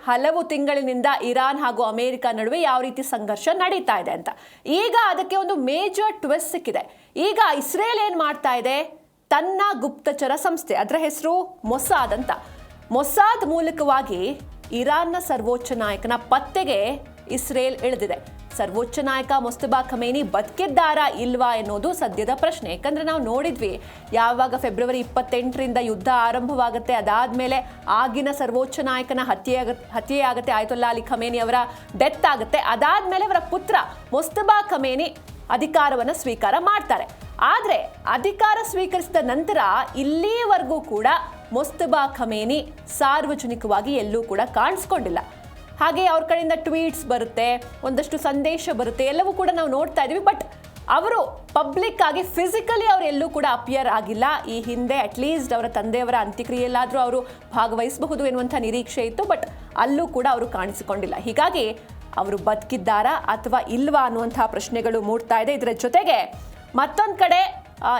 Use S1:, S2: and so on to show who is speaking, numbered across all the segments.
S1: ಹಲವು ತಿಂಗಳಿನಿಂದ ಇರಾನ್ ಹಾಗೂ ಅಮೆರಿಕ ನಡುವೆ ಯಾವ ರೀತಿ ಸಂಘರ್ಷ ನಡೀತಾ ಇದೆ ಅಂತ. ಈಗ ಅದಕ್ಕೆ ಒಂದು ಮೇಜರ್ ಟ್ವಿಸ್ಟ್ ಸಿಕ್ಕಿದೆ. ಈಗ ಇಸ್ರೇಲ್ ಏನ್ ಮಾಡ್ತಾ ಇದೆ, ತನ್ನ ಗುಪ್ತಚರ ಸಂಸ್ಥೆ, ಅದರ ಹೆಸರು ಮೊಸಾದ್ ಅಂತ, ಮೊಸಾದ್ ಮೂಲಕವಾಗಿ ಇರಾನ್ನ ಸರ್ವೋಚ್ಚ ನಾಯಕನ ಪತ್ತೆಗೆ ಇಸ್ರೇಲ್ ಇಳಿದಿದೆ. ಸರ್ವೋಚ್ಚ ನಾಯಕ ಮುಸ್ತಫಾ ಖಮೇನಿ ಬದುಕಿದ್ದಾರಾ ಇಲ್ವಾ ಎನ್ನುವುದು ಸದ್ಯದ ಪ್ರಶ್ನೆ. ಯಾಕಂದ್ರೆ ನಾವು ನೋಡಿದ್ವಿ, ಯಾವಾಗ ಫೆಬ್ರವರಿ 28ರಿಂದ ಯುದ್ಧ ಆರಂಭವಾಗುತ್ತೆ, ಅದಾದ್ಮೇಲೆ ಆಗಿನ ಸರ್ವೋಚ್ಚ ನಾಯಕನ ಹತ್ಯೆ ಆಗುತ್ತೆ, ಆಯತುಲ್ಲಾ ಅಲಿ ಖಮೇನಿ ಅವರ ಡೆತ್ ಆಗುತ್ತೆ. ಅದಾದ್ಮೇಲೆ ಅವರ ಪುತ್ರ ಮುಸ್ತಫಾ ಖಮೇನಿ ಅಧಿಕಾರವನ್ನು ಸ್ವೀಕಾರ ಮಾಡ್ತಾರೆ. ಆದ್ರೆ ಅಧಿಕಾರ ಸ್ವೀಕರಿಸಿದ ನಂತರ ಇಲ್ಲಿವರೆಗೂ ಕೂಡ ಮುಸ್ತಫಾ ಖಮೇನಿ ಸಾರ್ವಜನಿಕವಾಗಿ ಎಲ್ಲೂ ಕೂಡ ಕಾಣಿಸ್ಕೊಂಡಿಲ್ಲ. ಹಾಗೆ ಅವ್ರ ಕಡೆಯಿಂದ ಟ್ವೀಟ್ಸ್ ಬರುತ್ತೆ, ಒಂದಷ್ಟು ಸಂದೇಶ ಬರುತ್ತೆ, ಎಲ್ಲವೂ ಕೂಡ ನಾವು ನೋಡ್ತಾ ಇದೀವಿ. ಬಟ್ ಅವರು ಪಬ್ಲಿಕ್ ಆಗಿ ಫಿಸಿಕಲಿ ಅವರು ಎಲ್ಲೂ ಕೂಡ ಅಪಿಯರ್ ಆಗಿಲ್ಲ. ಈ ಹಿಂದೆ ಅಟ್ಲೀಸ್ಟ್ ಅವರ ತಂದೆಯವರ ಅಂತ್ಯಕ್ರಿಯೆಯಲ್ಲಾದರೂ ಅವರು ಭಾಗವಹಿಸಬಹುದು ಎನ್ನುವಂಥ ನಿರೀಕ್ಷೆ ಇತ್ತು. ಬಟ್ ಅಲ್ಲೂ ಕೂಡ ಅವರು ಕಾಣಿಸಿಕೊಂಡಿಲ್ಲ. ಹೀಗಾಗಿ ಅವರು ಬದುಕಿದ್ದಾರಾ ಅಥವಾ ಇಲ್ವಾ ಅನ್ನುವಂತಹ ಪ್ರಶ್ನೆಗಳು ಮೂಡ್ತಾ ಇದೆ. ಇದರ ಜೊತೆಗೆ ಮತ್ತೊಂದು ಕಡೆ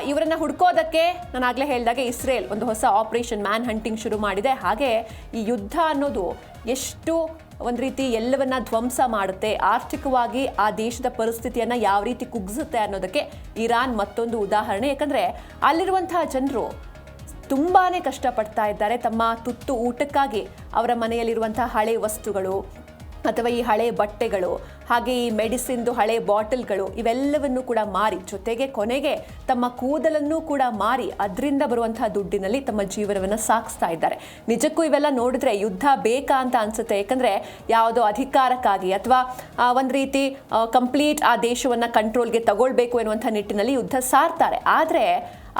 S1: ಇವರನ್ನ ಹುಡ್ಕೋದಕ್ಕೆ ನಾನು ಆಗಲೇ ಹೇಳಿದಾಗೆ ಇಸ್ರೇಲ್ ಒಂದು ಹೊಸ ಆಪರೇಷನ್ ಮ್ಯಾನ್ ಹಂಟಿಂಗ್ ಶುರು ಮಾಡಿದೆ. ಹಾಗೆ ಈ ಯುದ್ಧ ಅನ್ನೋದು ಎಷ್ಟು ಒಂದು ರೀತಿ ಎಲ್ಲವನ್ನ ಧ್ವಂಸ ಮಾಡುತ್ತೆ, ಆರ್ಥಿಕವಾಗಿ ಆ ದೇಶದ ಪರಿಸ್ಥಿತಿಯನ್ನು ಯಾವ ರೀತಿ ಕುಗ್ಗಿಸುತ್ತೆ ಅನ್ನೋದಕ್ಕೆ ಇರಾನ್ ಮತ್ತೊಂದು ಉದಾಹರಣೆ. ಯಾಕಂದರೆ ಅಲ್ಲಿರುವಂತಹ ಜನರು ತುಂಬಾ ಕಷ್ಟಪಡ್ತಾ ಇದ್ದಾರೆ. ತಮ್ಮ ತುತ್ತು ಊಟಕ್ಕಾಗಿ ಅವರ ಮನೆಯಲ್ಲಿರುವಂತಹ ಹಳೆ ವಸ್ತುಗಳು ಅಥವಾ ಈ ಹಳೆ ಬಟ್ಟೆಗಳು, ಹಾಗೆ ಈ ಮೆಡಿಸಿನ್ದು ಹಳೆ ಬಾಟಲ್ಗಳು, ಇವೆಲ್ಲವನ್ನು ಕೂಡ ಮಾರಿ, ಜೊತೆಗೆ ಕೊನೆಗೆ ತಮ್ಮ ಕೂದಲನ್ನು ಕೂಡ ಮಾರಿ ಅದರಿಂದ ಬರುವಂತಹ ದುಡ್ಡಿನಲ್ಲಿ ತಮ್ಮ ಜೀವನವನ್ನು ಸಾಗಿಸ್ತಾ ಇದ್ದಾರೆ. ನಿಜಕ್ಕೂ ಇವೆಲ್ಲ ನೋಡಿದ್ರೆ ಯುದ್ಧ ಬೇಕಾ ಅಂತ ಅನ್ಸುತ್ತೆ. ಯಾಕಂದರೆ ಯಾವುದೋ ಅಧಿಕಾರಕ್ಕಾಗಿ ಅಥವಾ ಒಂದು ರೀತಿ ಕಂಪ್ಲೀಟ್ ಆ ದೇಶವನ್ನು ಕಂಟ್ರೋಲ್ಗೆ ತಗೊಳ್ಬೇಕು ಎನ್ನುವಂಥ ನಿಟ್ಟಿನಲ್ಲಿ ಯುದ್ಧ ಸಾರ್ತಾರೆ. ಆದರೆ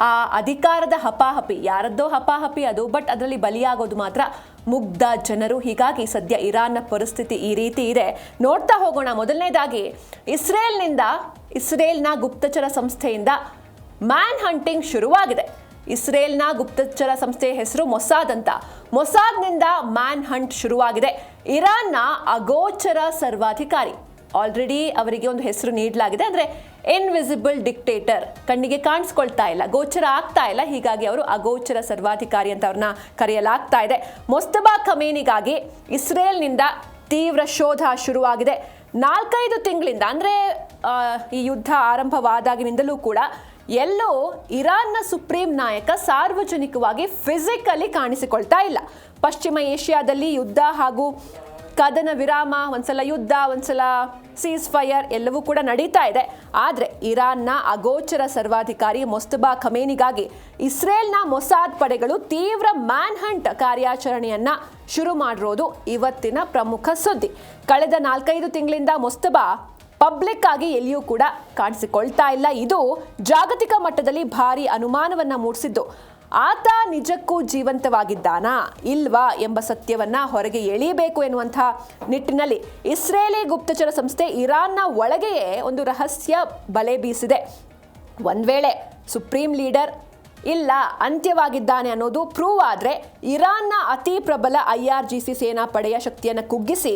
S1: ಆ ಅಧಿಕಾರದ ಹಪಾಹಪಿ, ಯಾರದ್ದೋ ಹಪಾಹಪಿ ಅದು, ಬಟ್ ಅದರಲ್ಲಿ ಬಲಿಯಾಗೋದು ಮಾತ್ರ ಮುಗ್ಧ ಜನರು. ಹೀಗಾಗಿ ಸದ್ಯ ಇರಾನ್ನ ಪರಿಸ್ಥಿತಿ ಈ ರೀತಿ ಇದೆ. ನೋಡ್ತಾ ಹೋಗೋಣ. ಮೊದಲನೇದಾಗಿ ಇಸ್ರೇಲ್ನ ಗುಪ್ತಚರ ಸಂಸ್ಥೆಯಿಂದ ಮ್ಯಾನ್ ಹಂಟಿಂಗ್ ಶುರುವಾಗಿದೆ. ಇಸ್ರೇಲ್ನ ಗುಪ್ತಚರ ಸಂಸ್ಥೆಯ ಹೆಸರು ಮೊಸಾದ್ ಅಂತ. ಮೊಸಾದ್ನಿಂದ ಮ್ಯಾನ್ ಹಂಟ್ ಶುರುವಾಗಿದೆ. ಇರಾನ್ನ ಅಗೋಚರ ಸರ್ವಾಧಿಕಾರಿ, ಆಲ್ರೆಡಿ ಅವರಿಗೆ ಒಂದು ಹೆಸರು ನೀಡಲಾಗಿದೆ, ಅಂದರೆ ಇನ್ವಿಸಿಬಲ್ ಡಿಕ್ಟೇಟರ್, ಕಣ್ಣಿಗೆ ಕಾಣಿಸ್ಕೊಳ್ತಾ ಇಲ್ಲ, ಗೋಚರ ಆಗ್ತಾ ಇಲ್ಲ. ಹೀಗಾಗಿ ಅವರು ಅಗೋಚರ ಸರ್ವಾಧಿಕಾರಿ ಅಂತ ಅವ್ರನ್ನ ಕರೆಯಲಾಗ್ತಾ ಇದೆ. ಮುಸ್ತಫಾ ಖಮೇನಿಗಾಗಿ ಇಸ್ರೇಲ್ನಿಂದ ತೀವ್ರ ಶೋಧ ಶುರುವಾಗಿದೆ. 4-5 ತಿಂಗಳಿಂದ, ಅಂದರೆ ಈ ಯುದ್ಧ ಆರಂಭವಾದಾಗಿನಿಂದಲೂ ಕೂಡ ಎಲ್ಲೋ ಇರಾನ್ನ ಸುಪ್ರೀಂ ನಾಯಕ ಸಾರ್ವಜನಿಕವಾಗಿ ಫಿಸಿಕಲಿ ಕಾಣಿಸಿಕೊಳ್ತಾ ಇಲ್ಲ. ಪಶ್ಚಿಮ ಏಷ್ಯಾದಲ್ಲಿ ಯುದ್ಧ ಹಾಗೂ ಕದನ ವಿರಾಮ, ಒಂದ್ಸಲ ಯುದ್ಧ, ಒಂದ್ಸಲ ಸೀಸ್ ಫೈರ್ ಎಲ್ಲವೂ ಕೂಡ ನಡೀತಾ ಇದೆ. ಆದರೆ ಇರಾನ್ನ ಅಗೋಚರ ಸರ್ವಾಧಿಕಾರಿ ಮುಸ್ತಫಾ ಖಮೇನಿಗಾಗಿ ಇಸ್ರೇಲ್ನ ಮೊಸಾದ್ ಪಡೆಗಳು ತೀವ್ರ ಮ್ಯಾನ್ ಹಂಟ್ ಕಾರ್ಯಾಚರಣೆಯನ್ನ ಶುರು ಮಾಡಿರೋದು ಇವತ್ತಿನ ಪ್ರಮುಖ ಸುದ್ದಿ. ಕಳೆದ 4-5 ತಿಂಗಳಿಂದ ಮುಸ್ತಫಾ ಪಬ್ಲಿಕ್ ಆಗಿ ಎಲ್ಲಿಯೂ ಕೂಡ ಕಾಣಿಸಿಕೊಳ್ತಾ ಇಲ್ಲ. ಇದು ಜಾಗತಿಕ ಮಟ್ಟದಲ್ಲಿ ಭಾರಿ ಅನುಮಾನವನ್ನ ಮೂಡಿಸಿದ್ದು, ಆತ ನಿಜಕ್ಕೂ ಜೀವಂತವಾಗಿದ್ದಾನಾ ಇಲ್ವಾ ಎಂಬ ಸತ್ಯವನ್ನ ಹೊರಗೆ ಎಳೆಯಬೇಕು ಎನ್ನುವಂತಹ ನಿಟ್ಟಿನಲ್ಲಿ ಇಸ್ರೇಲಿ ಗುಪ್ತಚರ ಸಂಸ್ಥೆ ಇರಾನ್ನ ಒಳಗೆಯೇ ಒಂದು ರಹಸ್ಯ ಬಲೆ ಬೀಸಿದೆ. ಒಂದ್ ವೇಳೆ ಸುಪ್ರೀಂ ಲೀಡರ್ ಇಲ್ಲ, ಅಂತ್ಯವಾಗಿದ್ದಾನೆ ಅನ್ನೋದು ಪ್ರೂವ್ ಆದರೆ ಇರಾನ್ನ ಅತಿ ಪ್ರಬಲ IRGC ಸೇನಾ ಪಡೆಯ ಶಕ್ತಿಯನ್ನು ಕುಗ್ಗಿಸಿ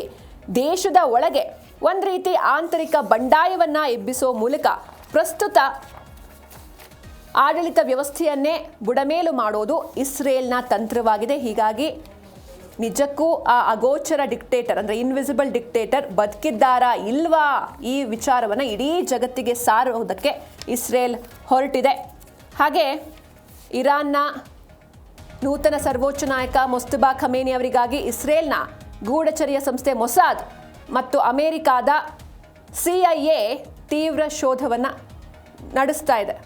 S1: ದೇಶದ ಒಳಗೆ ಒಂದು ರೀತಿ ಆಂತರಿಕ ಬಂಡಾಯವನ್ನ ಎಬ್ಬಿಸೋ ಮೂಲಕ ಪ್ರಸ್ತುತ ಆಡಳಿತ ವ್ಯವಸ್ಥೆಯನ್ನೇ ಬುಡಮೇಲು ಮಾಡೋದು ಇಸ್ರೇಲ್ನ ತಂತ್ರವಾಗಿದೆ. ಹೀಗಾಗಿ ನಿಜಕ್ಕೂ ಆ ಅಗೋಚರ ಡಿಕ್ಟೇಟರ್, ಅಂದರೆ ಇನ್ವಿಸಿಬಲ್ ಡಿಕ್ಟೇಟರ್ ಬದುಕಿದ್ದಾರಾ ಇಲ್ವಾ ಈ ವಿಚಾರವನ್ನು ಇಡೀ ಜಗತ್ತಿಗೆ ಸಾರುವುದಕ್ಕೆ ಇಸ್ರೇಲ್ ಹೊರಟಿದೆ. ಹಾಗೆ ಇರಾನ್ನ ನೂತನ ಸರ್ವೋಚ್ಚ ನಾಯಕ ಮುಸ್ತಫಾ ಖಮೇನಿ ಅವರಿಗಾಗಿ ಇಸ್ರೇಲ್ನ ಗೂಢಚರ್ಯ ಸಂಸ್ಥೆ ಮೊಸಾದ್ ಮತ್ತು ಅಮೆರಿಕಾದ CIA ತೀವ್ರ ಶೋಧವನ್ನು ನಡೆಸ್ತಾ ಇದೆ.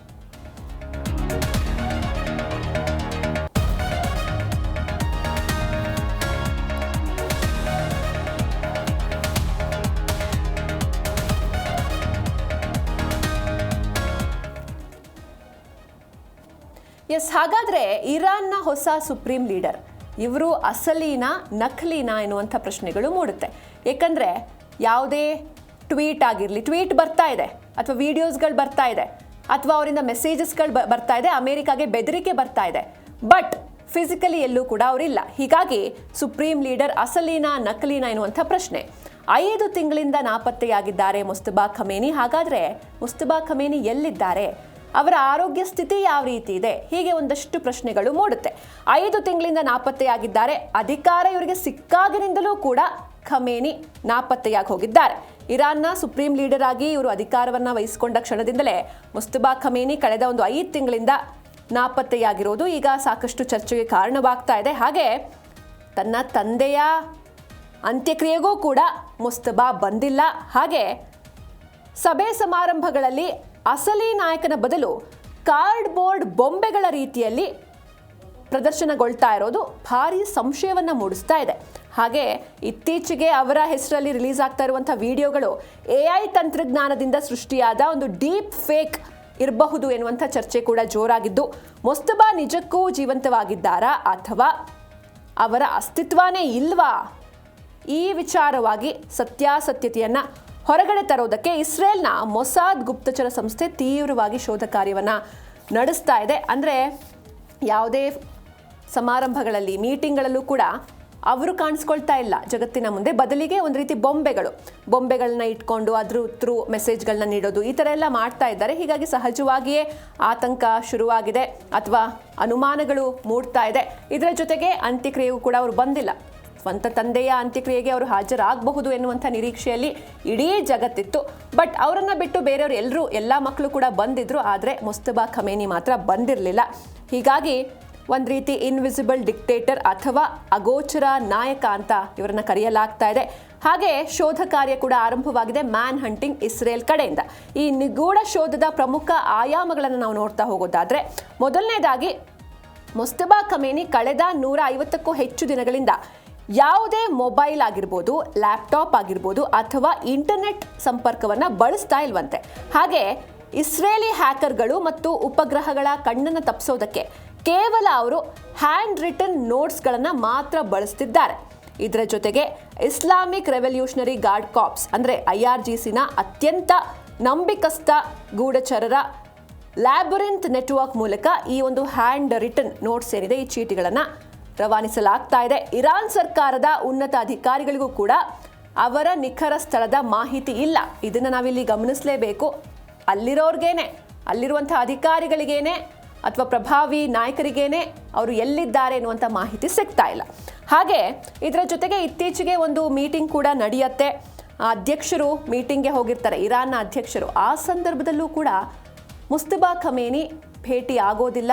S1: ಹಾಗಾದ್ರೆ ಇರಾನ್ನ ಹೊಸ ಸುಪ್ರೀಂ ಲೀಡರ್ ಇವರು ಅಸಲಿನಾ ನಕಲಿನಾ ಎನ್ನುವಂಥ ಪ್ರಶ್ನೆಗಳು ಮೂಡುತ್ತೆ. ಏಕೆಂದರೆ ಯಾವುದೇ ಟ್ವೀಟ್ ಆಗಿರಲಿ, ಟ್ವೀಟ್ ಬರ್ತಾ ಇದೆ ಅಥವಾ ವಿಡಿಯೋಸ್ಗಳು ಬರ್ತಾ ಇದೆ ಅಥವಾ ಅವರಿಂದ ಮೆಸೇಜಸ್ಗಳು ಬರ್ತಾ ಇದೆ, ಅಮೆರಿಕಾಗೆ ಬೆದರಿಕೆ ಬರ್ತಾ ಇದೆ, ಬಟ್ ಫಿಸಿಕಲಿ ಎಲ್ಲೂ ಕೂಡ ಅವರಿಲ್ಲ. ಹೀಗಾಗಿ ಸುಪ್ರೀಂ ಲೀಡರ್ ಅಸಲಿನಾ ನಕಲಿನಾ ಎನ್ನುವಂಥ ಪ್ರಶ್ನೆ. 5 ತಿಂಗಳಿಂದ ನಾಪತ್ತೆಯಾಗಿದ್ದಾರೆ ಮುಸ್ತಫಾ ಖಮೇನಿ. ಹಾಗಾದರೆ ಮುಸ್ತಫಾ ಖಮೇನಿ ಎಲ್ಲಿದ್ದಾರೆ? ಅವರ ಆರೋಗ್ಯ ಸ್ಥಿತಿ ಯಾವ ರೀತಿ ಇದೆ, ಹೀಗೆ ಒಂದಷ್ಟು ಪ್ರಶ್ನೆಗಳು ಮೂಡುತ್ತೆ. 5 ತಿಂಗಳಿಂದ ನಾಪತ್ತೆಯಾಗಿದ್ದಾರೆ. ಅಧಿಕಾರ ಇವರಿಗೆ ಸಿಕ್ಕಾಗಿನಿಂದಲೂ ಕೂಡ ಖಮೇನಿ ನಾಪತ್ತೆಯಾಗಿ ಹೋಗಿದ್ದಾರೆ. ಇರಾನ್ನ ಸುಪ್ರೀಂ ಲೀಡರ್ ಆಗಿ ಇವರು ಅಧಿಕಾರವನ್ನ ವಹಿಸಿಕೊಂಡ ಕ್ಷಣದಿಂದಲೇ ಮುಸ್ತಫಾ ಖಮೇನಿ ಕಳೆದ ಒಂದು 5 ತಿಂಗಳಿಂದ ನಾಪತ್ತೆಯಾಗಿರೋದು ಈಗ ಸಾಕಷ್ಟು ಚರ್ಚೆಗೆ ಕಾರಣವಾಗ್ತಾ ಇದೆ. ಹಾಗೆ ತನ್ನ ತಂದೆಯ ಅಂತ್ಯಕ್ರಿಯೆಗೂ ಕೂಡ ಮುಸ್ತಫಾ ಬಂದಿಲ್ಲ. ಹಾಗೆ ಸಭೆ ಸಮಾರಂಭಗಳಲ್ಲಿ ಅಸಲಿ ನಾಯಕನ ಬದಲು ಕಾರ್ಡ್ಬೋರ್ಡ್ ಬೊಂಬೆಗಳ ರೀತಿಯಲ್ಲಿ ಪ್ರದರ್ಶನಗೊಳ್ತಾ ಇರೋದು ಭಾರಿ ಸಂಶಯವನ್ನ ಮೂಡಿಸ್ತಾ ಇದೆ. ಹಾಗೆ ಇತ್ತೀಚೆಗೆ ಅವರ ಹೆಸರಲ್ಲಿ ರಿಲೀಸ್ ಆಗ್ತಾ ಇರುವಂಥ ವಿಡಿಯೋಗಳು AI ತಂತ್ರಜ್ಞಾನದಿಂದ ಸೃಷ್ಟಿಯಾದ ಒಂದು ಡೀಪ್ ಫೇಕ್ ಇರಬಹುದು ಎನ್ನುವಂಥ ಚರ್ಚೆ ಕೂಡ ಜೋರಾಗಿದ್ದು, ಮುಸ್ತಫಾ ನಿಜಕ್ಕೂ ಜೀವಂತವಾಗಿದ್ದಾರಾ ಅಥವಾ ಅವರ ಅಸ್ತಿತ್ವನೇ ಇಲ್ವಾ, ಈ ವಿಚಾರವಾಗಿ ಸತ್ಯಾಸತ್ಯತೆಯನ್ನ ಹೊರಗಡೆ ತರೋದಕ್ಕೆ ಇಸ್ರೇಲ್ನ ಮೊಸಾದ್ ಗುಪ್ತಚರ ಸಂಸ್ಥೆ ತೀವ್ರವಾಗಿ ಶೋಧ ಕಾರ್ಯವನ್ನು ನಡೆಸ್ತಾ ಇದೆ. ಅಂದರೆ ಯಾವುದೇ ಸಮಾರಂಭಗಳಲ್ಲಿ, ಮೀಟಿಂಗ್ಗಳಲ್ಲೂ ಕೂಡ ಅವರು ಕಾಣಿಸ್ಕೊಳ್ತಾ ಇಲ್ಲ ಜಗತ್ತಿನ ಮುಂದೆ. ಬದಲಿಗೆ ಒಂದು ರೀತಿ ಬೊಂಬೆಗಳನ್ನ ಇಟ್ಕೊಂಡು ಅದ್ರ ಥ್ರೂ ಮೆಸೇಜ್ಗಳನ್ನ ನೀಡೋದು, ಈ ಥರ ಎಲ್ಲ ಮಾಡ್ತಾ ಇದ್ದಾರೆ. ಹೀಗಾಗಿ ಸಹಜವಾಗಿಯೇ ಆತಂಕ ಶುರುವಾಗಿದೆ ಅಥವಾ ಅನುಮಾನಗಳು ಮೂಡ್ತಾ ಇದೆ. ಇದರ ಜೊತೆಗೆ ಅಂತ್ಯಕ್ರಿಯೆಗೂ ಕೂಡ ಅವರು ಬಂದಿಲ್ಲ. ಸ್ವಂತ ತಂದೆಯ ಅಂತ್ಯಕ್ರಿಯೆಗೆ ಅವರು ಹಾಜರಾಗಬಹುದು ಎನ್ನುವಂಥ ನಿರೀಕ್ಷೆಯಲ್ಲಿ ಇಡೀ ಜಗತ್ತಿತ್ತು. ಬಟ್ ಅವರನ್ನು ಬಿಟ್ಟು ಬೇರೆಯವರು ಎಲ್ಲ ಮಕ್ಕಳು ಕೂಡ ಬಂದಿದ್ರು. ಆದರೆ ಮುಸ್ತಫಾ ಖಮೇನಿ ಮಾತ್ರ ಬಂದಿರಲಿಲ್ಲ. ಹೀಗಾಗಿ ಒಂದು ರೀತಿ ಇನ್ವಿಸಿಬಲ್ ಡಿಕ್ಟೇಟರ್ ಅಥವಾ ಅಗೋಚರ ನಾಯಕ ಅಂತ ಇವರನ್ನ ಕರೆಯಲಾಗ್ತಾ ಇದೆ. ಹಾಗೆ ಶೋಧ ಕಾರ್ಯ ಕೂಡ ಆರಂಭವಾಗಿದೆ ಮ್ಯಾನ್ ಹಂಟಿಂಗ್ ಇಸ್ರೇಲ್ ಕಡೆಯಿಂದ. ಈ ನಿಗೂಢ ಶೋಧದ ಪ್ರಮುಖ ಆಯಾಮಗಳನ್ನು ನಾವು ನೋಡ್ತಾ ಹೋಗೋದಾದ್ರೆ, ಮೊದಲನೇದಾಗಿ ಮುಸ್ತಫಾ ಖಮೇನಿ ಕಳೆದ 150ಕ್ಕೂ ಹೆಚ್ಚು ದಿನಗಳಿಂದ ಯಾವುದೇ ಮೊಬೈಲ್ ಆಗಿರ್ಬೋದು, ಲ್ಯಾಪ್ಟಾಪ್ ಆಗಿರ್ಬೋದು ಅಥವಾ ಇಂಟರ್ನೆಟ್ ಸಂಪರ್ಕವನ್ನು ಬಳಸ್ತಾ ಇಲ್ವಂತೆ. ಹಾಗೆ ಇಸ್ರೇಲಿ ಹ್ಯಾಕರ್ಗಳು ಮತ್ತು ಉಪಗ್ರಹಗಳ ಕಣ್ಣನ್ನು ತಪ್ಪಿಸೋದಕ್ಕೆ ಕೇವಲ ಅವರು ಹ್ಯಾಂಡ್ ರಿಟನ್ ನೋಟ್ಸ್ಗಳನ್ನು ಮಾತ್ರ ಬಳಸ್ತಿದ್ದಾರೆ. ಇದರ ಜೊತೆಗೆ ಇಸ್ಲಾಮಿಕ್ ರೆವಲ್ಯೂಷನರಿ ಗಾರ್ಡ್ ಕಾರ್ಪ್ಸ್ ಅಂದರೆ IRGCನ ಅತ್ಯಂತ ನಂಬಿಕಸ್ಥ ಗೂಢಚರರ ಲ್ಯಾಬರಿಂತ್ ನೆಟ್ವರ್ಕ್ ಮೂಲಕ ಈ ಒಂದು ಹ್ಯಾಂಡ್ ರಿಟನ್ ನೋಟ್ಸ್ ಏನಿದೆ, ಈ ಚೀಟಿಗಳನ್ನು ರವಾನಿಸಲಾಗ್ತಾ ಇದೆ. ಇರಾನ್ ಸರ್ಕಾರದ ಉನ್ನತ ಅಧಿಕಾರಿಗಳಿಗೂ ಕೂಡ ಅವರ ನಿಖರ ಸ್ಥಳದ ಮಾಹಿತಿ ಇಲ್ಲ. ಇದನ್ನು ನಾವಿಲ್ಲಿ ಗಮನಿಸಲೇಬೇಕು. ಅಲ್ಲಿರುವಂಥ ಅಧಿಕಾರಿಗಳಿಗೇನೆ ಅಥವಾ ಪ್ರಭಾವಿ ನಾಯಕರಿಗೇನೆ ಅವರು ಎಲ್ಲಿದ್ದಾರೆ ಎನ್ನುವಂಥ ಮಾಹಿತಿ ಸಿಗ್ತಾ ಇಲ್ಲ. ಹಾಗೆ ಇದರ ಜೊತೆಗೆ ಇತ್ತೀಚೆಗೆ ಒಂದು ಮೀಟಿಂಗ್ ಕೂಡ ನಡೆಯುತ್ತೆ. ಅಧ್ಯಕ್ಷರು ಮೀಟಿಂಗ್ಗೆ ಹೋಗಿರ್ತಾರೆ, ಇರಾನ್ನ ಅಧ್ಯಕ್ಷರು. ಆ ಸಂದರ್ಭದಲ್ಲೂ ಕೂಡ ಮುಸ್ತಫಾ ಖಮೇನಿ ಭೇಟಿ ಆಗೋದಿಲ್ಲ.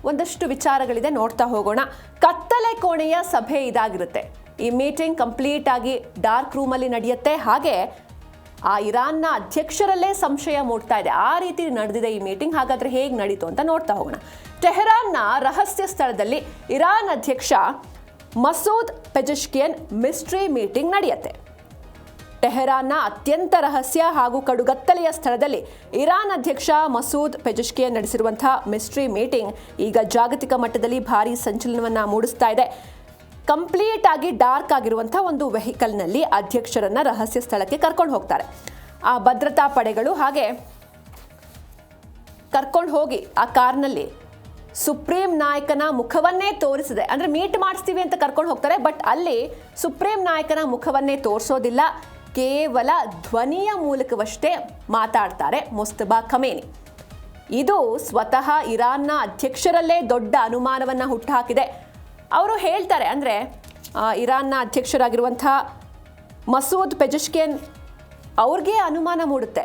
S1: ಒಂದಷ್ಟು ವಿಚಾರಗಳಿದೆ, ನೋಡ್ತಾ ಹೋಗೋಣ. ಕತ್ತಲೆ ಕೋಣೆಯ ಸಭೆ ಇದಾಗಿರುತ್ತೆ. ಈ ಮೀಟಿಂಗ್ ಕಂಪ್ಲೀಟ್ ಆಗಿ ಡಾರ್ಕ್ ರೂಮಲ್ಲಿ ನಡೆಯುತ್ತೆ. ಹಾಗೆ ಆ ಇರಾನ್ನ ಅಧ್ಯಕ್ಷರಲ್ಲೇ ಸಂಶಯ ಮೂಡ್ತಾ ಇದೆ, ಆ ರೀತಿ ನಡೆದಿದೆ ಈ ಮೀಟಿಂಗ್. ಹಾಗಾದ್ರೆ ಹೇಗೆ ನಡೀತು ಅಂತ ನೋಡ್ತಾ ಹೋಗೋಣ. ಟೆಹರಾನ್ನ ರಹಸ್ಯ ಸ್ಥಳದಲ್ಲಿ ಇರಾನ್ ಅಧ್ಯಕ್ಷ ಮಸೂದ್ ಪೆಜೆಶ್ಕಿಯನ್ ಮಿಸ್ಟ್ರಿ ಮೀಟಿಂಗ್ ನಡೆಯುತ್ತೆ. ಟೆಹರಾನ್ನ ಅತ್ಯಂತ ರಹಸ್ಯ ಹಾಗೂ ಕಡುಗತ್ತಲೆಯ ಸ್ಥಳದಲ್ಲಿ ಇರಾನ್ ಅಧ್ಯಕ್ಷ ಮಸೂದ್ ಪೆಜೆಶ್ಕಿಯನ್ ನಡೆಸಿರುವಂತಹ ಮಿಸ್ಟ್ರಿ ಮೀಟಿಂಗ್ ಈಗ ಜಾಗತಿಕ ಮಟ್ಟದಲ್ಲಿ ಭಾರಿ ಸಂಚಲನವನ್ನು ಮೂಡಿಸ್ತಾ ಇದೆ. ಕಂಪ್ಲೀಟ್ ಆಗಿ ಡಾರ್ಕ್ ಆಗಿರುವಂಥ ಒಂದು ವೆಹಿಕಲ್ನಲ್ಲಿ ಅಧ್ಯಕ್ಷರನ್ನ ರಹಸ್ಯ ಸ್ಥಳಕ್ಕೆ ಕರ್ಕೊಂಡು ಹೋಗ್ತಾರೆ. ಆ ಭದ್ರತಾ ಪಡೆಗಳು ಹಾಗೆ ಕರ್ಕೊಂಡು ಹೋಗಿ ಆ ಕಾರ್ನಲ್ಲಿ ಸುಪ್ರೀಂ ನಾಯಕನ ಮುಖವನ್ನೇ ತೋರಿಸಿದೆ. ಅಂದರೆ ಮೀಟ್ ಮಾಡಿಸ್ತೀವಿ ಅಂತ ಕರ್ಕೊಂಡು ಹೋಗ್ತಾರೆ, ಬಟ್ ಅಲ್ಲಿ ಸುಪ್ರೀಂ ನಾಯಕನ ಮುಖವನ್ನೇ ತೋರಿಸೋದಿಲ್ಲ. ಕೇವಲ ಧ್ವನಿಯ ಮೂಲಕವಷ್ಟೇ ಮಾತಾಡ್ತಾರೆ ಮುಸ್ತಫಾ ಖಮೇನಿ. ಇದು ಸ್ವತಃ ಇರಾನ್ನ ಅಧ್ಯಕ್ಷರಲ್ಲೇ ದೊಡ್ಡ ಅನುಮಾನವನ್ನು ಹುಟ್ಟುಹಾಕಿದೆ. ಅವರು ಹೇಳ್ತಾರೆ, ಅಂದರೆ ಇರಾನ್ನ ಅಧ್ಯಕ್ಷರಾಗಿರುವಂಥ ಮಸೂದ್ ಪೆಜೆಶ್ಕಿಯನ್ ಅವ್ರಿಗೆ ಅನುಮಾನ ಮೂಡುತ್ತೆ,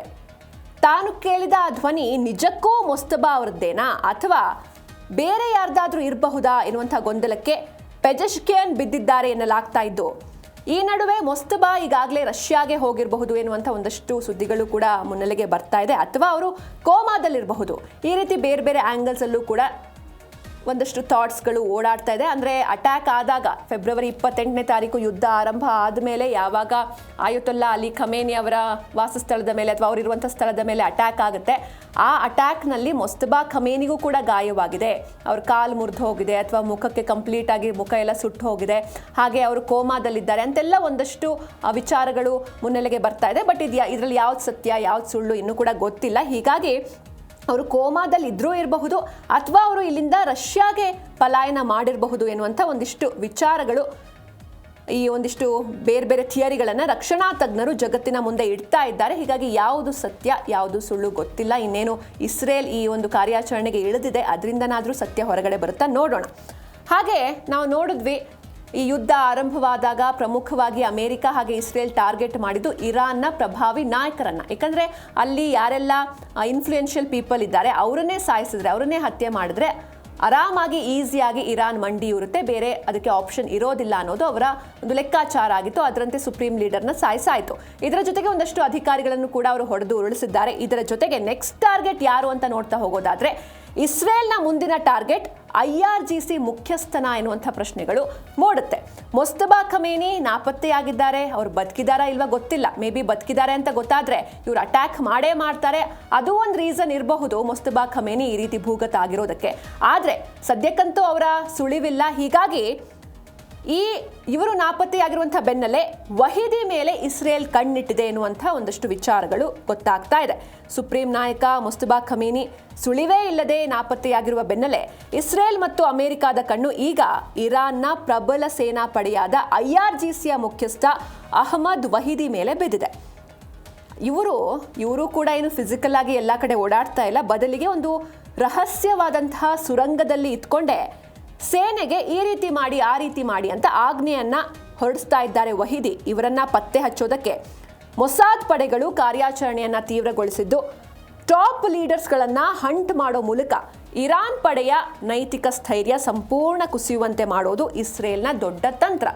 S1: ತಾನು ಕೇಳಿದ ಆ ಧ್ವನಿ ನಿಜಕ್ಕೂ ಮುಸ್ತಫಾ ಅವರದ್ದೇನಾ ಅಥವಾ ಬೇರೆ ಯಾರ್ದಾದ್ರೂ ಇರಬಹುದಾ ಎನ್ನುವಂಥ ಗೊಂದಲಕ್ಕೆ ಪೆಜೆಶ್ಕಿಯನ್ ಬಿದ್ದಿದ್ದಾರೆ ಎನ್ನಲಾಗ್ತಾ ಇದ್ದು, ಈ ನಡುವೆ ಮುಸ್ತಫಾ ಈಗಾಗಲೇ ರಷ್ಯಾಗೆ ಹೋಗಿರಬಹುದು ಎನ್ನುವಂಥ ಒಂದಷ್ಟು ಸುದ್ದಿಗಳು ಕೂಡ ಮುನ್ನೆಲೆಗೆ ಬರ್ತಾ ಇದೆ. ಅಥವಾ ಅವರು ಕೋಮಾದಲ್ಲಿರಬಹುದು. ಈ ರೀತಿ ಬೇರೆ ಬೇರೆ ಆ್ಯಂಗಲ್ಸಲ್ಲೂ ಕೂಡ ಒಂದಷ್ಟು ಥಾಟ್ಸ್ಗಳು ಓಡಾಡ್ತಾ ಇದೆ. ಅಂದರೆ ಅಟ್ಯಾಕ್ ಆದಾಗ ಫೆಬ್ರವರಿ 28ನೇ ತಾರೀಕು ಯುದ್ಧ ಆರಂಭ ಆದಮೇಲೆ ಯಾವಾಗ ಆಯತುಲ್ಲಾ ಅಲಿ ಖಮೇನಿ ಅವರ ವಾಸಸ್ಥಳದ ಮೇಲೆ ಅಥವಾ ಅವರಿರುವಂಥ ಸ್ಥಳದ ಮೇಲೆ ಅಟ್ಯಾಕ್ ಆಗುತ್ತೆ, ಆ ಅಟ್ಯಾಕ್ನಲ್ಲಿ ಮುಸ್ತಫಾ ಖಮೇನಿಗೂ ಕೂಡ ಗಾಯವಾಗಿದೆ. ಅವ್ರ ಕಾಲು ಮುರಿದು ಹೋಗಿದೆ ಅಥವಾ ಮುಖಕ್ಕೆ ಕಂಪ್ಲೀಟ್ ಆಗಿ ಮುಖ ಎಲ್ಲ ಸುಟ್ಟು ಹೋಗಿದೆ, ಹಾಗೆ ಅವರು ಕೋಮಾದಲ್ಲಿದ್ದಾರೆ ಅಂತೆಲ್ಲ ಒಂದಷ್ಟು ವಿಚಾರಗಳು ಮುನ್ನೆಲೆಗೆ ಬರ್ತಾ ಇದೆ. ಬಟ್ ಇದರಲ್ಲಿ ಯಾವ್ದು ಸತ್ಯ ಯಾವ್ದು ಸುಳ್ಳು ಇನ್ನೂ ಕೂಡ ಗೊತ್ತಿಲ್ಲ. ಹೀಗಾಗಿ ಅವರು ಕೋಮಾದಲ್ಲಿ ಇದ್ರೂ ಇರಬಹುದು ಅಥವಾ ಅವರು ಇಲ್ಲಿಂದ ರಷ್ಯಾಗೆ ಪಲಾಯನ ಮಾಡಿರಬಹುದು ಎನ್ನುವಂಥ ಒಂದಿಷ್ಟು ವಿಚಾರಗಳು ಈ ಒಂದಿಷ್ಟು ಬೇರೆ ಬೇರೆ ಥಿಯರಿಗಳನ್ನು ರಕ್ಷಣಾ ತಜ್ಞರು ಜಗತ್ತಿನ ಮುಂದೆ ಇಡ್ತಾ ಇದ್ದಾರೆ. ಹೀಗಾಗಿ ಯಾವುದು ಸತ್ಯ ಯಾವುದು ಸುಳ್ಳು ಗೊತ್ತಿಲ್ಲ. ಇನ್ನೇನು ಇಸ್ರೇಲ್ ಈ ಒಂದು ಕಾರ್ಯಾಚರಣೆಗೆ ಇಳಿದಿದೆ, ಅದರಿಂದನಾದರೂ ಸತ್ಯ ಹೊರಗಡೆ ಬರುತ್ತಾ ನೋಡೋಣ. ಹಾಗೆ ನಾವು ನೋಡಿದ್ವಿ, ಈ ಯುದ್ಧ ಆರಂಭವಾದಾಗ ಪ್ರಮುಖವಾಗಿ ಅಮೆರಿಕ ಹಾಗೆ ಇಸ್ರೇಲ್ ಟಾರ್ಗೆಟ್ ಮಾಡಿದ್ದು ಇರಾನ್ನ ಪ್ರಭಾವಿ ನಾಯಕರನ್ನ. ಯಾಕಂದರೆ ಅಲ್ಲಿ ಯಾರೆಲ್ಲ ಇನ್ಫ್ಲೂಯೆನ್ಷಿಯಲ್ ಪೀಪಲ್ ಇದ್ದಾರೆ ಅವರನ್ನೇ ಸಾಯಿಸಿದ್ರೆ, ಅವರನ್ನೇ ಹತ್ಯೆ ಮಾಡಿದ್ರೆ ಆರಾಮಾಗಿ ಈಸಿಯಾಗಿ ಇರಾನ್ ಮಂಡಿಯೂರುತ್ತೆ, ಬೇರೆ ಅದಕ್ಕೆ ಆಪ್ಷನ್ ಇರೋದಿಲ್ಲ ಅನ್ನೋದು ಅವರ ಒಂದು ಲೆಕ್ಕಾಚಾರ ಆಗಿತ್ತು. ಅದರಂತೆ ಸುಪ್ರೀಂ ಲೀಡರ್ನ ಸಾಯಿಸಾಯಿತು. ಇದರ ಜೊತೆಗೆ ಒಂದಷ್ಟು ಅಧಿಕಾರಿಗಳನ್ನು ಕೂಡ ಅವರು ಹೊಡೆದು ಉರುಳಿಸಿದ್ದಾರೆ. ಇದರ ಜೊತೆಗೆ ನೆಕ್ಸ್ಟ್ ಟಾರ್ಗೆಟ್ ಯಾರು ಅಂತ ನೋಡ್ತಾ ಹೋಗೋದಾದ್ರೆ ಇಸ್ರೇಲ್ನ ಮುಂದಿನ ಟಾರ್ಗೆಟ್ IRGC ಮುಖ್ಯಸ್ಥನ ಎನ್ನುವಂಥ ಪ್ರಶ್ನೆಗಳು ಮೂಡುತ್ತೆ. ಮೊಸ್ತಬಾ ಖಮೇನಿ ನಾಪತ್ತೆಯಾಗಿದ್ದಾರೆ. ಅವ್ರು ಬದುಕಿದಾರಾ ಇಲ್ವಾ ಗೊತ್ತಿಲ್ಲ. ಮೇ ಬಿ ಬದುಕಿದ್ದಾರೆ ಅಂತ ಗೊತ್ತಾದ್ರೆ ಇವ್ರು ಅಟ್ಯಾಕ್ ಮಾಡೇ ಮಾಡ್ತಾರೆ. ಅದು ಒಂದು ರೀಸನ್ ಇರಬಹುದು ಮೊಸ್ತಬಾ ಖಮೇನಿ ಈ ರೀತಿ ಭೂಗತ ಆಗಿರೋದಕ್ಕೆ. ಆದರೆ ಸದ್ಯಕ್ಕಂತೂ ಅವರ ಸುಳಿವಿಲ್ಲ. ಹೀಗಾಗಿ ಇವರು ನಾಪತ್ತೆಯಾಗಿರುವಂಥ ಬೆನ್ನಲ್ಲೇ ವಹಿದಿ ಮೇಲೆ ಇಸ್ರೇಲ್ ಕಣ್ಣಿಟ್ಟಿದೆ ಎನ್ನುವಂಥ ಒಂದಷ್ಟು ವಿಚಾರಗಳು ಗೊತ್ತಾಗ್ತಾ ಇದೆ. ಸುಪ್ರೀಂ ನಾಯಕ ಮೊಸ್ತಬಾ ಖಮೇನಿ ಸುಳಿವೇ ಇಲ್ಲದೆ ನಾಪತ್ತೆಯಾಗಿರುವ ಬೆನ್ನಲ್ಲೇ ಇಸ್ರೇಲ್ ಮತ್ತು ಅಮೆರಿಕದ ಕಣ್ಣು ಈಗ ಇರಾನ್ನ ಪ್ರಬಲ ಸೇನಾ ಪಡೆಯಾದ IRGCಯ ಮುಖ್ಯಸ್ಥ ಅಹ್ಮದ್ ವಹಿದಿ ಮೇಲೆ ಬಿದ್ದಿದೆ. ಇವರು ಕೂಡ ಏನು ಫಿಸಿಕಲ್ ಆಗಿ ಎಲ್ಲ ಕಡೆ ಓಡಾಡ್ತಾ ಇಲ್ಲ, ಬದಲಿಗೆ ಒಂದು ರಹಸ್ಯವಾದಂತಹ ಸುರಂಗದಲ್ಲಿ ಇದ್ಕೊಂಡೆ ಸೇನೆಗೆ ಈ ರೀತಿ ಮಾಡಿ ಆ ರೀತಿ ಮಾಡಿ ಅಂತ ಆಜ್ಞೆಯನ್ನ ಹೊರಡಿಸ್ತಾ ಇದ್ದಾರೆ ವಹಿದಿ. ಇವರನ್ನ ಪತ್ತೆ ಹಚ್ಚೋದಕ್ಕೆ ಮೊಸಾದ್ ಪಡೆಗಳು ಕಾರ್ಯಾಚರಣೆಯನ್ನ ತೀವ್ರಗೊಳಿಸಿದ್ದು ಟಾಪ್ ಲೀಡರ್ಸ್ಗಳನ್ನ ಹಂಟ್ ಮಾಡೋ ಮೂಲಕ ಇರಾನ್ ಪಡೆಯ ನೈತಿಕ ಸ್ಥೈರ್ಯ ಸಂಪೂರ್ಣ ಕುಸಿಯುವಂತೆ ಮಾಡೋದು ಇಸ್ರೇಲ್ನ ದೊಡ್ಡ ತಂತ್ರ.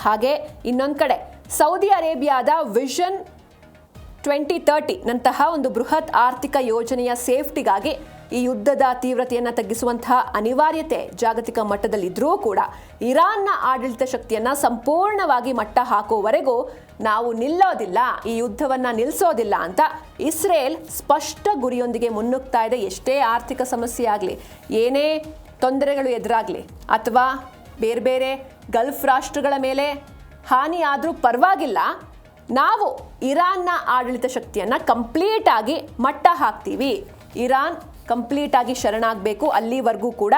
S1: ಹಾಗೆ ಇನ್ನೊಂದು ಕಡೆ ಸೌದಿ ಅರೇಬಿಯಾದ ವಿಷನ್ 2030 ನಂತಹ ಒಂದು ಬೃಹತ್ ಆರ್ಥಿಕ ಯೋಜನೆಯ ಸೇಫ್ಟಿಗಾಗಿ ಈ ಯುದ್ಧದ ತೀವ್ರತೆಯನ್ನು ತಗ್ಗಿಸುವಂತಹ ಅನಿವಾರ್ಯತೆ ಜಾಗತಿಕ ಮಟ್ಟದಲ್ಲಿದ್ದರೂ ಕೂಡ ಇರಾನ್ನ ಆಡಳಿತ ಶಕ್ತಿಯನ್ನು ಸಂಪೂರ್ಣವಾಗಿ ಮಟ್ಟ ಹಾಕುವವರೆಗೂ ನಾವು ನಿಲ್ಲೋದಿಲ್ಲ, ಈ ಯುದ್ಧವನ್ನು ನಿಲ್ಲಿಸೋದಿಲ್ಲ ಅಂತ ಇಸ್ರೇಲ್ ಸ್ಪಷ್ಟ ಗುರಿಯೊಂದಿಗೆ ಮುನ್ನುಗ್ತಾ ಇದೆ. ಎಷ್ಟೇ ಆರ್ಥಿಕ ಸಮಸ್ಯೆ ಆಗಲಿ, ಏನೇ ತೊಂದರೆಗಳು ಎದುರಾಗಲಿ, ಅಥವಾ ಬೇರೆ ಬೇರೆ ಗಲ್ಫ್ ರಾಷ್ಟ್ರಗಳ ಮೇಲೆ ಹಾನಿ ಆದರೂ ಪರವಾಗಿಲ್ಲ, ನಾವು ಇರಾನ್ನ ಆಡಳಿತ ಶಕ್ತಿಯನ್ನು ಕಂಪ್ಲೀಟ್ ಆಗಿ ಮಟ್ಟ ಹಾಕ್ತೀವಿ. ಇರಾನ್ ಕಂಪ್ಲೀಟ್ ಆಗಿ ಶರಣಾಗಬೇಕು, ಅಲ್ಲಿವರೆಗೂ ಕೂಡ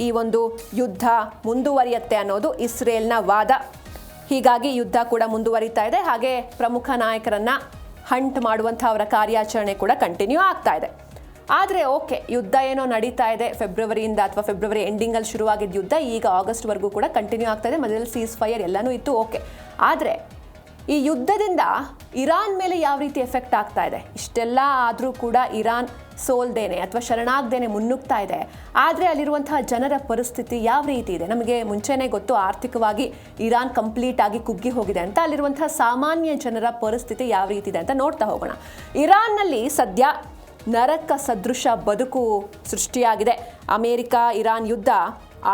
S1: ಈ ಒಂದು ಯುದ್ಧ ಮುಂದುವರಿಯುತ್ತೆ ಅನ್ನೋದು ಇಸ್ರೇಲ್ನ ವಾದ. ಹೀಗಾಗಿ ಯುದ್ಧ ಕೂಡ ಮುಂದುವರಿತಾ ಇದೆ. ಹಾಗೆ ಪ್ರಮುಖ ನಾಯಕರನ್ನ ಹಂಟ್ ಮಾಡುವಂಥ ಅವರ ಕಾರ್ಯಾಚರಣೆ ಕೂಡ ಕಂಟಿನ್ಯೂ ಆಗ್ತಾ ಇದೆ. ಆದರೆ ಓಕೆ, ಯುದ್ಧ ಏನೋ ನಡೀತಾ ಇದೆ, ಫೆಬ್ರವರಿಯಿಂದ ಅಥವಾ ಫೆಬ್ರವರಿ ಎಂಡಿಂಗಲ್ಲಿ ಶುರುವಾಗಿದ್ದ ಯುದ್ಧ ಈಗ ಆಗಸ್ಟ್ವರೆಗೂ ಕೂಡ ಕಂಟಿನ್ಯೂ ಆಗ್ತಾ ಇದೆ. ಮೊದಲಲ್ಲಿ ಸೀಸ್ ಫೈರ್ ಎಲ್ಲನೂ ಇತ್ತು, ಓಕೆ. ಆದರೆ ಈ ಯುದ್ಧದಿಂದ ಇರಾನ್ ಮೇಲೆ ಯಾವ ರೀತಿ ಎಫೆಕ್ಟ್ ಆಗ್ತಾ ಇದೆ? ಇಷ್ಟೆಲ್ಲ ಆದರೂ ಕೂಡ ಇರಾನ್ ಸೋಲ್ದೇನೆ ಅಥವಾ ಶರಣಾಗ್ದೇನೆ ಮುನ್ನುಗ್ತಾ ಇದೆ. ಆದರೆ ಅಲ್ಲಿರುವಂತಹ ಜನರ ಪರಿಸ್ಥಿತಿ ಯಾವ ರೀತಿ ಇದೆ? ನಮಗೆ ಮುಂಚೆನೇ ಗೊತ್ತು, ಆರ್ಥಿಕವಾಗಿ ಇರಾನ್ ಕಂಪ್ಲೀಟ್ ಆಗಿ ಕುಗ್ಗಿ ಹೋಗಿದೆ ಅಂತ. ಅಲ್ಲಿರುವಂತಹ ಸಾಮಾನ್ಯ ಜನರ ಪರಿಸ್ಥಿತಿ ಯಾವ ರೀತಿ ಇದೆ ಅಂತ ನೋಡ್ತಾ ಹೋಗೋಣ. ಇರಾನ್ನಲ್ಲಿ ಸದ್ಯ ನರಕ ಸದೃಶ ಬದುಕು ಸೃಷ್ಟಿಯಾಗಿದೆ. ಅಮೆರಿಕ ಇರಾನ್ ಯುದ್ಧ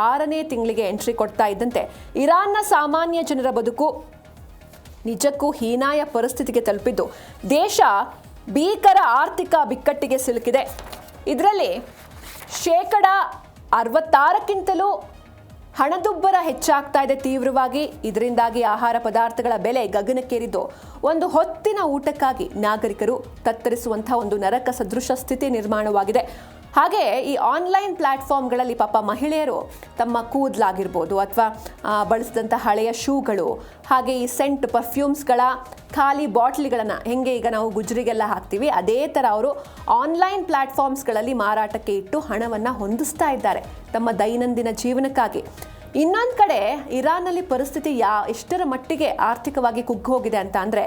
S1: 6ನೇ ತಿಂಗಳಿಗೆ ಎಂಟ್ರಿ ಕೊಡ್ತಾ ಇದ್ದಂತೆ ಇರಾನ್ನ ಸಾಮಾನ್ಯ ಜನರ ಬದುಕು ನಿಜಕ್ಕೂ ಹೀನಾಯ ಪರಿಸ್ಥಿತಿಗೆ ತಲುಪಿದ್ದು ದೇಶ ಭೀಕರ ಆರ್ಥಿಕ ಬಿಕ್ಕಟ್ಟಿಗೆ ಸಿಲುಕಿದೆ. ಇದರಲ್ಲಿ 66%ಕ್ಕಿಂತಲೂ ಹಣದುಬ್ಬರ ಹೆಚ್ಚಾಗ್ತಾ ಇದೆ ತೀವ್ರವಾಗಿ. ಇದರಿಂದಾಗಿ ಆಹಾರ ಪದಾರ್ಥಗಳ ಬೆಲೆ ಗಗನಕ್ಕೇರಿದ್ದು ಒಂದು ಹೊತ್ತಿನ ಊಟಕ್ಕಾಗಿ ನಾಗರಿಕರು ತತ್ತರಿಸುವಂಥ ಒಂದು ನರಕ ಸದೃಶ ಸ್ಥಿತಿ ನಿರ್ಮಾಣವಾಗಿದೆ. ಹಾಗೆ ಈ ಆನ್ಲೈನ್ ಪ್ಲ್ಯಾಟ್ಫಾರ್ಮ್ಗಳಲ್ಲಿ ಪಾಪ ಮಹಿಳೆಯರು ತಮ್ಮ ಕೂದಲಾಗಿರ್ಬೋದು ಅಥವಾ ಬಳಸಿದಂಥ ಹಳೆಯ ಶೂಗಳು, ಹಾಗೆ ಈ ಸೆಂಟ್ ಪರ್ಫ್ಯೂಮ್ಸ್ಗಳ ಖಾಲಿ ಬಾಟ್ಲಿಗಳನ್ನು ಹೆಂಗೆ ಈಗ ನಾವು ಗುಜ್ರಿಗೆಲ್ಲ ಹಾಕ್ತೀವಿ, ಅದೇ ಥರ ಅವರು ಆನ್ಲೈನ್ ಪ್ಲ್ಯಾಟ್ಫಾರ್ಮ್ಸ್ಗಳಲ್ಲಿ ಮಾರಾಟಕ್ಕೆ ಇಟ್ಟು ಹಣವನ್ನು ಹೊಂದಿಸ್ತಾ ಇದ್ದಾರೆ ತಮ್ಮ ದೈನಂದಿನ ಜೀವನಕ್ಕಾಗಿ. ಇನ್ನೊಂದು ಕಡೆ ಇರಾನ್ನಲ್ಲಿ ಪರಿಸ್ಥಿತಿ ಎಷ್ಟರ ಮಟ್ಟಿಗೆ ಆರ್ಥಿಕವಾಗಿ ಕುಗ್ಗೋಗಿದೆ ಅಂತ ಅಂದರೆ,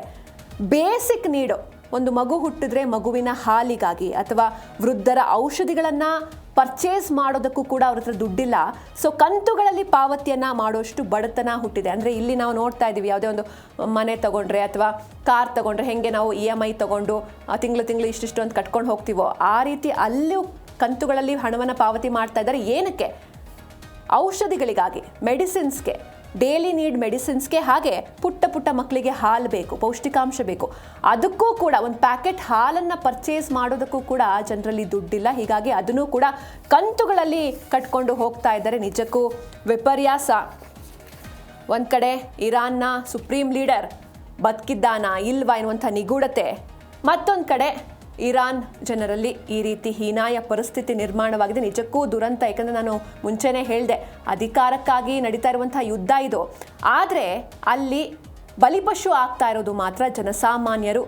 S1: ಬೇಸಿಕ್ ನೀಡು, ಒಂದು ಮಗು ಹುಟ್ಟಿದ್ರೆ ಮಗುವಿನ ಹಾಲಿಗಾಗಿ ಅಥವಾ ವೃದ್ಧರ ಔಷಧಿಗಳನ್ನು ಪರ್ಚೇಸ್ ಮಾಡೋದಕ್ಕೂ ಕೂಡ ಅವ್ರ ಹತ್ರ ದುಡ್ಡಿಲ್ಲ. ಸೊ ಕಂತುಗಳಲ್ಲಿ ಪಾವತಿಯನ್ನು ಮಾಡೋಷ್ಟು ಬಡತನ ಹುಟ್ಟಿದೆ. ಅಂದರೆ ಇಲ್ಲಿ ನಾವು ನೋಡ್ತಾ ಇದ್ದೀವಿ, ಯಾವುದೇ ಒಂದು ಮನೆ ತಗೊಂಡ್ರೆ ಅಥವಾ ಕಾರ್ ತಗೊಂಡ್ರೆ ಹೆಂಗೆ ನಾವು EMI ತಗೊಂಡು ತಿಂಗಳು ಇಷ್ಟಿಷ್ಟು ಅಂತ ಕಟ್ಕೊಂಡು ಹೋಗ್ತೀವೋ, ಆ ರೀತಿ ಅಲ್ಲೂ ಕಂತುಗಳಲ್ಲಿ ಹಣವನ್ನು ಪಾವತಿ ಮಾಡ್ತಾ ಇದ್ದಾರೆ. ಏನಕ್ಕೆ? ಔಷಧಿಗಳಿಗಾಗಿ, ಮೆಡಿಸಿನ್ಸ್ಗೆ, ಡೈಲಿ ನೀಡ್ ಮೆಡಿಸಿನ್ಸ್ಗೆ, ಹಾಗೆ ಪುಟ್ಟ ಮಕ್ಕಳಿಗೆ ಹಾಲು ಬೇಕು, ಪೌಷ್ಟಿಕಾಂಶ ಬೇಕು. ಅದಕ್ಕೂ ಕೂಡ ಒಂದು ಪ್ಯಾಕೆಟ್ ಹಾಲನ್ನು ಪರ್ಚೇಸ್ ಮಾಡೋದಕ್ಕೂ ಕೂಡ ಜನರಲ್ಲಿ ದುಡ್ಡಿಲ್ಲ. ಹೀಗಾಗಿ ಅದನ್ನು ಕೂಡ ಕಂತುಗಳಲ್ಲಿ ಕಟ್ಕೊಂಡು ಹೋಗ್ತಾ ಇದ್ದಾರೆ. ನಿಜಕ್ಕೂ ವಿಪರ್ಯಾಸ. ಒಂದು ಕಡೆ ಇರಾನ್ನ ಸುಪ್ರೀಂ ಲೀಡರ್ ಬದುಕಿದ್ದಾನಾ ಇಲ್ವಾ ಎನ್ನುವಂಥ ನಿಗೂಢತೆ, ಮತ್ತೊಂದು ಕಡೆ ಇರಾನ್ ಜನರಲ್ಲಿ ಈ ರೀತಿ ಹೀನಾಯ ಪರಿಸ್ಥಿತಿ ನಿರ್ಮಾಣವಾಗಿದೆ. ನಿಜಕ್ಕೂ ದುರಂತ. ಯಾಕಂದರೆ ನಾನು ಮುಂಚೆನೇ ಹೇಳಿದೆ, ಅಧಿಕಾರಕ್ಕಾಗಿ ನಡೀತಾ ಇರುವಂತಹ ಯುದ್ಧ ಇದು. ಆದರೆ ಅಲ್ಲಿ ಬಲಿಪಶು ಆಗ್ತಾ ಇರೋದು ಮಾತ್ರ ಜನಸಾಮಾನ್ಯರು.